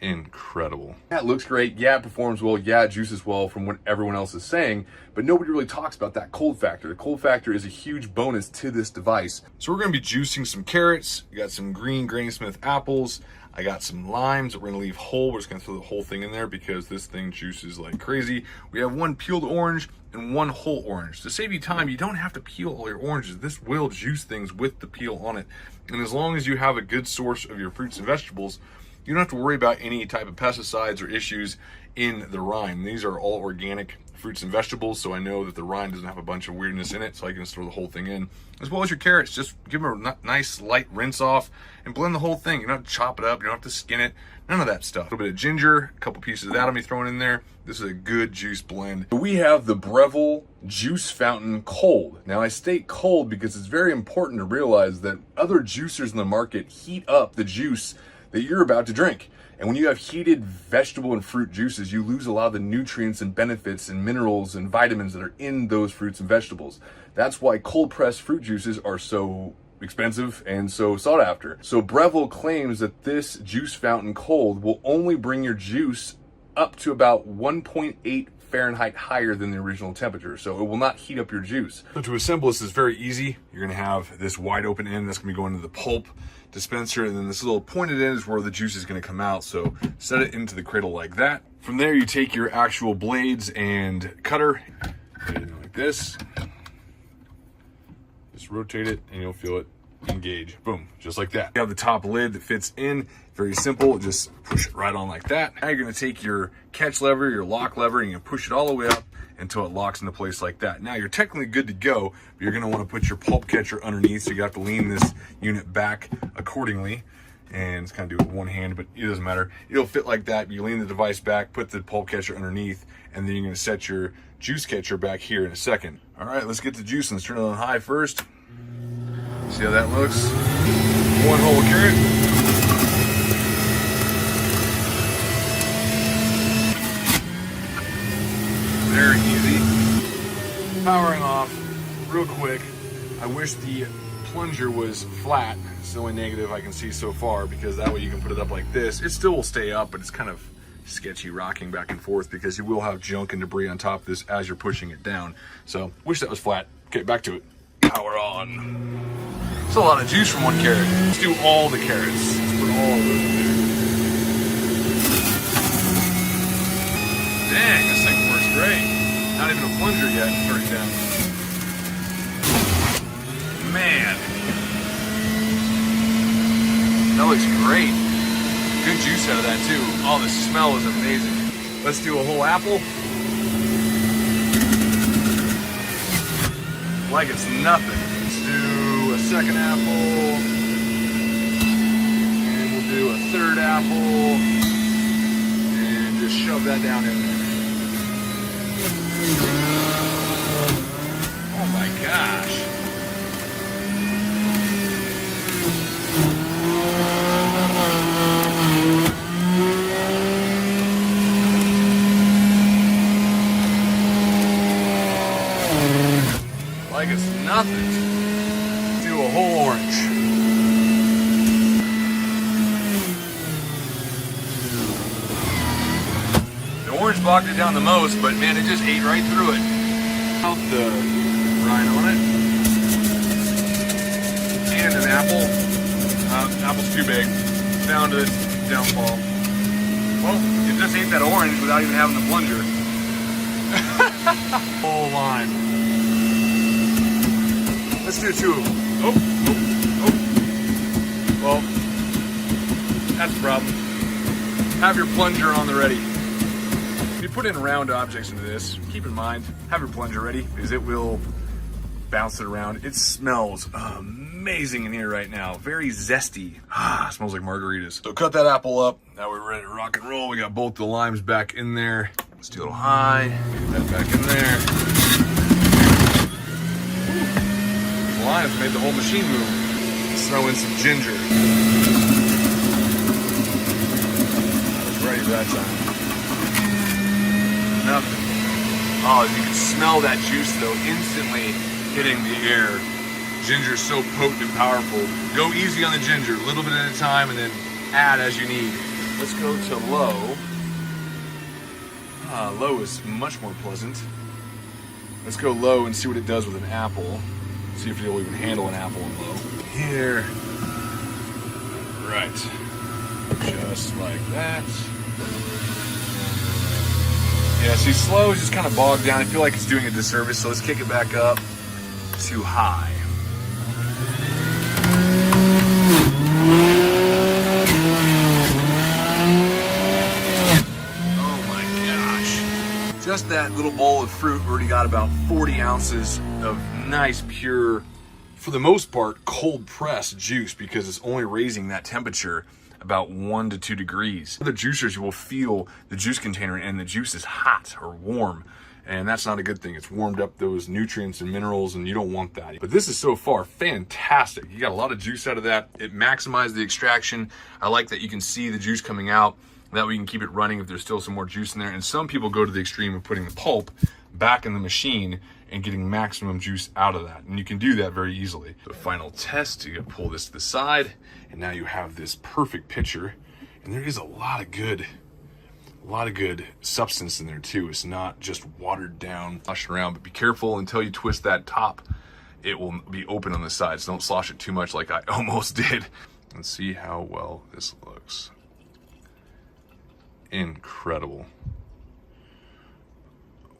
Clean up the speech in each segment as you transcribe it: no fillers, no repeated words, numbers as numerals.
incredible. Yeah, it looks great. Yeah, it performs well. Yeah, it juices well from what everyone else is saying, but nobody really talks about that cold factor. The cold factor is a huge bonus to this device. So we're gonna be juicing some carrots. We got some green Granny Smith apples. I got some limes that we're gonna leave whole. We're just gonna throw the whole thing in there because this thing juices like crazy. We have one peeled orange and one whole orange. To save you time, you don't have to peel all your oranges. This will juice things with the peel on it. And as long as you have a good source of your fruits and vegetables, you don't have to worry about any type of pesticides or issues in the rind. These are all organic fruits and vegetables, so I know that the rind doesn't have a bunch of weirdness in it, so I can just throw the whole thing in. As well as your carrots, just give them a nice light rinse off and blend the whole thing. You don't have to chop it up, you don't have to skin it, none of that stuff. A little bit of ginger, a couple pieces of that I'll be throwing in there. This is a good juice blend. We have the Breville Juice Fountain cold. Now I state cold because it's very important to realize that other juicers in the market heat up the juice that you're about to drink. And when you have heated vegetable and fruit juices, you lose a lot of the nutrients and benefits and minerals and vitamins that are in those fruits and vegetables. That's why cold pressed fruit juices are so expensive and so sought after. So Breville claims that this Juice Fountain cold will only bring your juice up to about 1.8 Fahrenheit higher than the original temperature, so it will not heat up your juice. So to assemble this is very easy. You're gonna have this wide open end that's gonna be going into the pulp dispenser, and then this little pointed end is where the juice is gonna come out. So set it into the cradle like that. From there, you take your actual blades and cutter, put it in like this. Just rotate it and you'll feel it engage. Boom, just like that. You have the top lid that fits in. Very simple, just push it right on like that. Now you're gonna take your catch lever, your lock lever, and you push it all the way up until it locks into place like that. Now you're technically good to go, but you're gonna wanna put your pulp catcher underneath, so you have to lean this unit back accordingly. And it's kind of do it with one hand, but it doesn't matter. It'll fit like that. You lean the device back, put the pulp catcher underneath, and then you're gonna set your juice catcher back here in a second. All right, let's get to juicing. Let's turn it on high first. See how that looks? One whole carrot. Very easy. Powering off real quick. I wish the plunger was flat. It's the only negative I can see so far, because that way you can put it up like this. It still will stay up, but it's kind of sketchy rocking back and forth because you will have junk and debris on top of this as you're pushing it down. So wish that was flat. Okay, back to it. Power on. It's a lot of juice from one carrot. Let's do all the carrots. Let's put all of those in there. Dang, this thing works great. Not even a plunger yet. Turn it down. Man. That looks great. Good juice out of that too. Oh, the smell is amazing. Let's do a whole apple. Like it's nothing. Let's do a second apple. And we'll do a third apple. And just shove that down in there. Oh my gosh. Like it's nothing. Do a whole orange. The orange bogged it down the most, but man, it just ate right through it. Out the rind on it. And an apple. Apple's too big. Found it. Downfall. Well, it just ate that orange without even having the plunger. Whole lime. Let's do two of them. Well, that's the problem. Have your plunger on the ready. If you put in round objects into this, keep in mind, have your plunger ready because it will bounce it around. It smells amazing in here right now. Very zesty. Smells like margaritas. So cut that apple up. Now we're ready to rock and roll. We got both the limes back in there. Let's do a little high. Get that back in there. The limes made the whole machine move. Let's throw in some ginger. I was ready that time. Nothing. Oh, you can smell that juice though instantly hitting the air. Ginger is so potent and powerful. Go easy on the ginger, a little bit at a time, and then add as you need. Let's go to low. Low is much more pleasant. Let's go low and see what it does with an apple. See if it'll even handle an apple in low. Here. Right. Just like that. Yeah, see, slow is just kind of bogged down. I feel like it's doing a disservice, so let's kick it back up to high. Oh my gosh. Just that little bowl of fruit already got about 40 ounces of nice, pure, for the most part, cold pressed juice because it's only raising that temperature about 1 to 2 degrees. Other juicers, you will feel the juice container and the juice is hot or warm, and that's not a good thing. It's warmed up those nutrients and minerals, and you don't want that. But this is so far fantastic. You got a lot of juice out of that. It maximized the extraction. I like that you can see the juice coming out. That way you can keep it running if there's still some more juice in there. And some people go to the extreme of putting the pulp back in the machine and getting maximum juice out of that. And you can do that very easily. The final test, you pull this to the side, and now you have this perfect pitcher. And there is a lot of good substance in there too. It's not just watered down, sloshing around, but be careful until you twist that top. It will be open on the sides. Don't slosh it too much like I almost did. Let's see how well this looks. Incredible.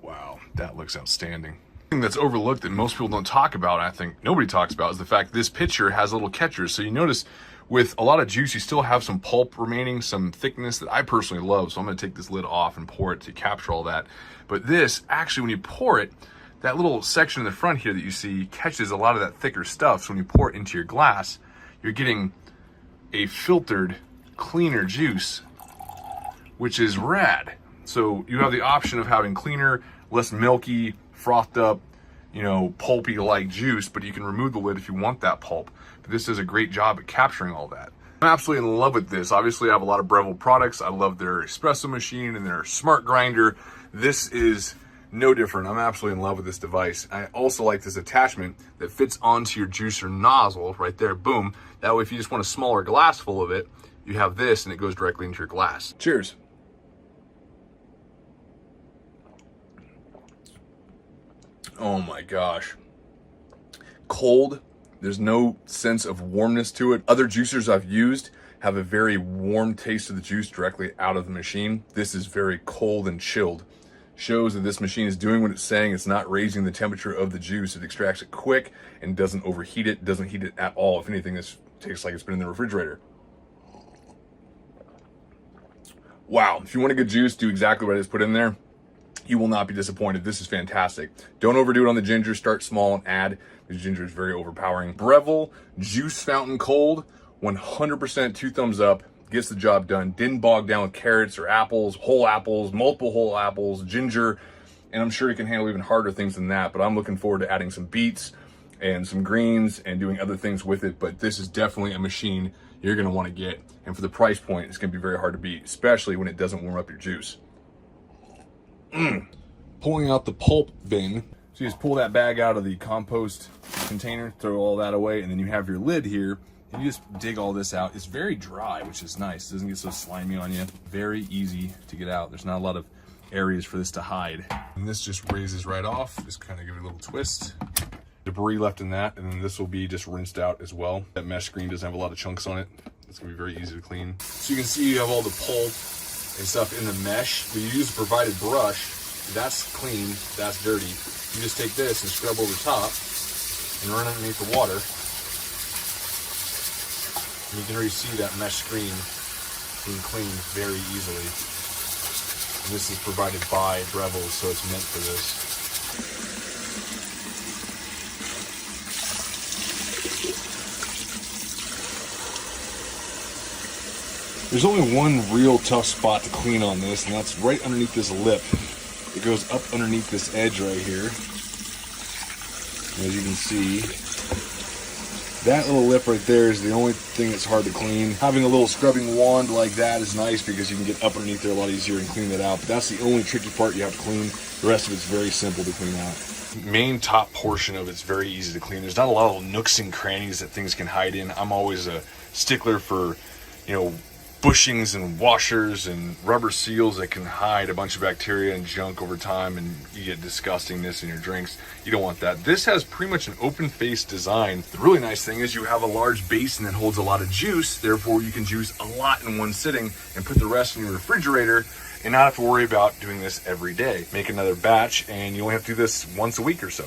Wow, that looks outstanding. Thing that's overlooked that most people don't talk about, I think nobody talks about, is the fact this pitcher has little catchers. So you notice with a lot of juice, you still have some pulp remaining, some thickness that I personally love. So I'm gonna take this lid off and pour it to capture all that. But this, actually, when you pour it, that little section in the front here that you see catches a lot of that thicker stuff. So when you pour it into your glass, you're getting a filtered, cleaner juice, which is rad. So you have the option of having cleaner, less milky, frothed up, you know, pulpy like juice, but you can remove the lid if you want that pulp. But this does a great job at capturing all that. I'm absolutely in love with this. Obviously I have a lot of Breville products. I love their espresso machine and their smart grinder. This is no different. I'm absolutely in love with this device. I also like this attachment that fits onto your juicer nozzle right there, boom. That way if you just want a smaller glass full of it, you have this and it goes directly into your glass. Cheers. Oh my gosh. Cold. There's no sense of warmness to it. Other juicers I've used have a very warm taste of the juice directly out of the machine. This is very cold and chilled. Shows that this machine is doing what it's saying. It's not raising the temperature of the juice. It extracts it quick and doesn't overheat it, doesn't heat it at all. If anything, this tastes like it's been in the refrigerator. Wow, if you want a good juice, do exactly what I just put in there. You will not be disappointed. This is fantastic. Don't overdo it on the ginger. Start small and add. The ginger is very overpowering. Breville Juice Fountain Cold, 100% 2 thumbs up. Gets the job done. Didn't bog down with carrots or apples, multiple whole apples, ginger. And I'm sure it can handle even harder things than that. But I'm looking forward to adding some beets and some greens and doing other things with it. But this is definitely a machine you're going to want to get. And for the price point, it's going to be very hard to beat, especially when it doesn't warm up your juice. Pulling out the pulp bin. So you just pull that bag out of the compost container, throw all that away, and then you have your lid here, and you just dig all this out. It's very dry, which is nice. It doesn't get so slimy on you. Very easy to get out. There's not a lot of areas for this to hide. And this just raises right off. Just kind of give it a little twist. Debris left in that, and then this will be just rinsed out as well. That mesh screen doesn't have a lot of chunks on it. It's gonna be very easy to clean. So you can see you have all the pulp and stuff in the mesh. We use a provided brush. That's clean, that's dirty. You just take this and scrub over top and run underneath the water. And you can already see that mesh screen being cleaned very easily. And this is provided by Breville, so it's meant for this. There's only one real tough spot to clean on this, and that's right underneath this lip. It goes up underneath this edge right here. And as you can see, that little lip right there is the only thing that's hard to clean. Having a little scrubbing wand like that is nice because you can get up underneath there a lot easier and clean that out. But that's the only tricky part you have to clean. The rest of it's very simple to clean out. Main top portion of it's very easy to clean. There's not a lot of nooks and crannies that things can hide in. I'm always a stickler for, you know, bushings and washers and rubber seals that can hide a bunch of bacteria and junk over time, and you get disgustingness in your drinks. You don't want that. This has pretty much an open face design. The really nice thing is you have a large basin that holds a lot of juice, therefore you can juice a lot in one sitting and put the rest in your refrigerator and not have to worry about doing this every day. Make another batch and you only have to do this once a week or so.